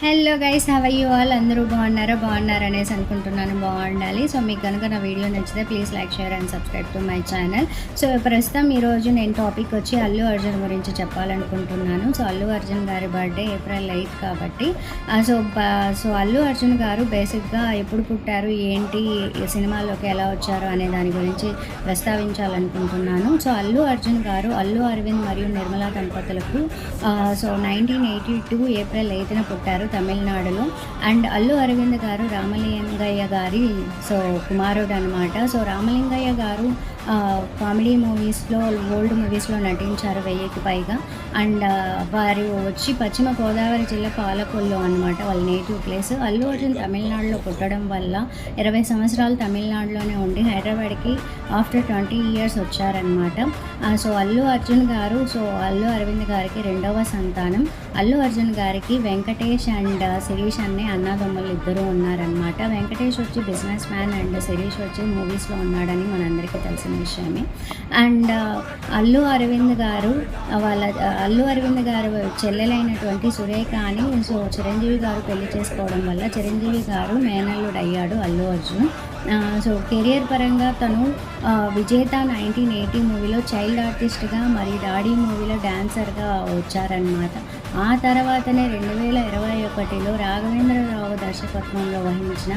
Hello guys, have you all? అందరూ బాగున్నారనేసి అనుకుంటున్నాను. బాగుండాలి. సో మీకు కనుక నా వీడియో నచ్చితే please like, share and subscribe to my channel. So ప్రస్తుతం ఈరోజు నేను టాపిక్ వచ్చి అల్లు అర్జున్ గురించి చెప్పాలనుకుంటున్నాను. సో అల్లు అర్జున్ గారి బర్త్డే April 8 కాబట్టి సో అల్లు అర్జున్ గారు బేసిక్గా ఎప్పుడు పుట్టారు, ఏంటి, సినిమాల్లోకి ఎలా వచ్చారు అనే దాని గురించి ప్రస్తావించాలనుకుంటున్నాను. సో అల్లు అర్జున్ గారు అల్లు అరవింద్ మరియు నిర్మలా దంపతులకు 1982 April 8న పుట్టారు తమిళనాడులో. అండ్ అల్లు అరవింద్ గారు రామలింగయ్య గారి కుమారుడు అనమాట. సో రామలింగయ్య గారు కామెడీ మూవీస్లో, ఓల్డ్ మూవీస్లో నటించారు 1000కి పైగా. అండ్ వారు వచ్చి పశ్చిమ గోదావరి జిల్లా పాలకొల్లు అనమాట వాళ్ళ నేటివ్ ప్లేస్. అల్లు అర్జున్ తమిళనాడులో పుట్టడం వల్ల 20 సంవత్సరాలు తమిళనాడులోనే ఉండి హైదరాబాద్కి ఆఫ్టర్ 20 years వచ్చారనమాట. సో అల్లు అర్జున్ గారు అల్లు అరవింద్ గారికి రెండవ సంతానం. అల్లు అర్జున్ గారికి వెంకటేష్ అండ్ శిరీష్ అనే అన్నదమ్ములు ఇద్దరు ఉన్నారనమాట. వెంకటేష్ వచ్చి బిజినెస్ మ్యాన్ అండ్ శిరీష్ వచ్చి మూవీస్లో ఉన్నాడని మనందరికీ తెలిసిన విషయమే. అండ్ అల్లు అరవింద్ గారు చెల్లెలైనటువంటి సురేఖ అని చిరంజీవి గారు పెళ్లి చేసుకోవడం వల్ల చిరంజీవి గారు మేనల్లుడు అయ్యాడు అల్లు అర్జున్. కెరియర్ పరంగా తను విజేత 1980 మూవీలో చైల్డ్ ఆర్టిస్ట్గా, మరి డాడీ మూవీలో డాన్సర్గా వచ్చారనమాట. ఆ తర్వాతనే 2021లో రాఘవేంద్రరావు దర్శకత్వంలో వహించిన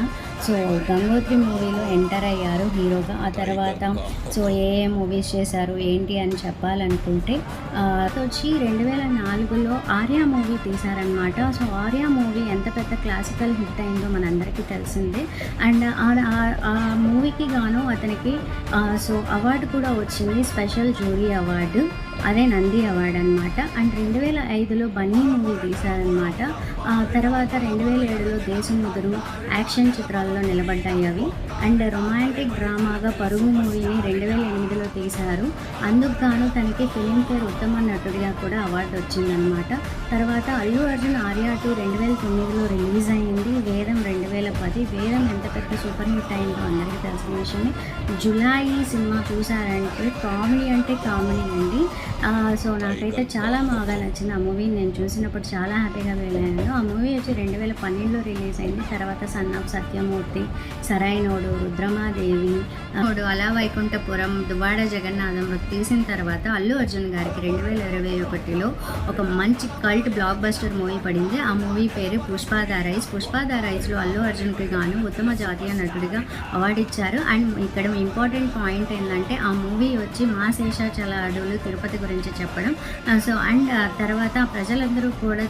గంగోత్రి మూవీలో ఎంటర్ అయ్యారు హీరోగా. ఆ తర్వాత ఏ మూవీస్ చేశారు ఏంటి అని చెప్పాలనుకుంటే వచ్చి 2004లో ఆర్య మూవీ తీశారనమాట. ఆర్య మూవీ ఎంత పెద్ద క్లాసికల్ హిట్ అయిందో మనందరికీ తెలిసిందే. అండ్ ఆ మూవీకి గాను అతనికి అవార్డు కూడా వచ్చింది, స్పెషల్ జ్యూరీ అవార్డు, అదే నంది అవార్డు అనమాట. అండ్ 2005లో బన్నీ మూవీ తీశారనమాట. ఆ తర్వాత 2007లో దేశముదురు యాక్షన్ చిత్రాల్లో నిలబడ్డాయి అవి. అండ్ రొమాంటిక్ డ్రామాగా పరుగు మూవీని 2008లో తీశారు. అందుకు గాను తనకి ఫిలింఫేర్ ఉత్తమ నటుడిగా కూడా అవార్డు వచ్చిందనమాట. తర్వాత అల్లు అర్జున్ ఆర్య 2 2009లో రిలీజ్ అయింది. వేదం 2010. వేదం ఎంత పెద్ద సూపర్ హిట్ అయిందో అందరికీ తెలిసిన విషయమే. జులాయి సినిమా చూసారంటే కామెడీ అండి. నాకైతే చాలా బాగా నచ్చింది ఆ మూవీ. నేను చూసినప్పుడు చాలా హ్యాపీగా వెళ్ళాను. ఆ మూవీ వచ్చి 2012లో రిలీజ్ అయింది. తర్వాత సన్ ఆఫ్ సత్యమూర్తి, సరైనోడు, రుద్రమాదేవి, అలా వైకుంఠపురం, దువాడ జగన్నాథం తీసిన తర్వాత అల్లు అర్జున్ గారికి 2021లో ఒక మంచి కల్ట్ బ్లాక్ బస్టర్ మూవీ పడింది. ఆ మూవీ పేరు Pushpa the rise. Pushpa the రైజ్లో అల్లు అర్జున్కి గాను ఉత్తమ జాతీయ నటుడిగా అవార్డు ఇచ్చారు. అండ్ ఇక్కడ ఇంపార్టెంట్ పాయింట్ ఏంటంటే ఆ మూవీ వచ్చి మా శేషాచలాడులు తిరుపతి గురించి చెప్పడం. అండ్ తర్వాత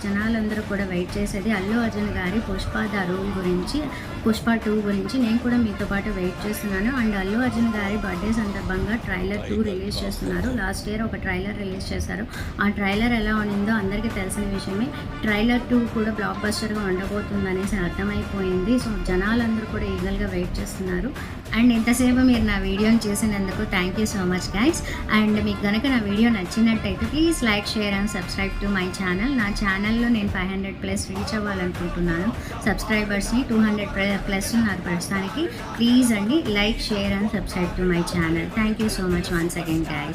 జనాలందరూ కూడా వెయిట్ చేసేది అల్లు అర్జున్ గారి పుష్ప ద రూల్ గురించి, పుష్ప 2 గురించి. నేను కూడా మీతో పాటు వెయిట్ చేస్తున్నాను. అండ్ అల్లు అర్జున్ గారి బర్త్డే సందర్భంగా ట్రైలర్ 2 రిలీజ్ చేస్తున్నారు. లాస్ట్ ఇయర్ ఒక ట్రైలర్ రిలీజ్ చేశారు. ఆ ట్రైలర్ ఎలా ఉండిందో అందరికీ తెలిసిన విషయమే. ట్రైలర్ 2 కూడా బ్లాక్ బస్టర్గా ఉండబోతుందనేసి అర్థమైపోయింది. జనాలందరూ కూడా ఈగల్గా వెయిట్ చేస్తున్నారు. అండ్ ఇంతసేపు మీరు నా వీడియోని చూసినందుకు thank you so much guys. And మీకు కనుక నా వీడియో నచ్చినట్టయితే please like, share and subscribe to my channel. నా ఛానల్లో నేను 500+ రీచ్ అవ్వాలనుకుంటున్నాను. సబ్స్క్రైబర్స్ని 200+ ఉన్నారు ప్రస్తుతానికి. ప్లీజ్ అండి like, share and subscribe to my channel. Thank you so much once again guys.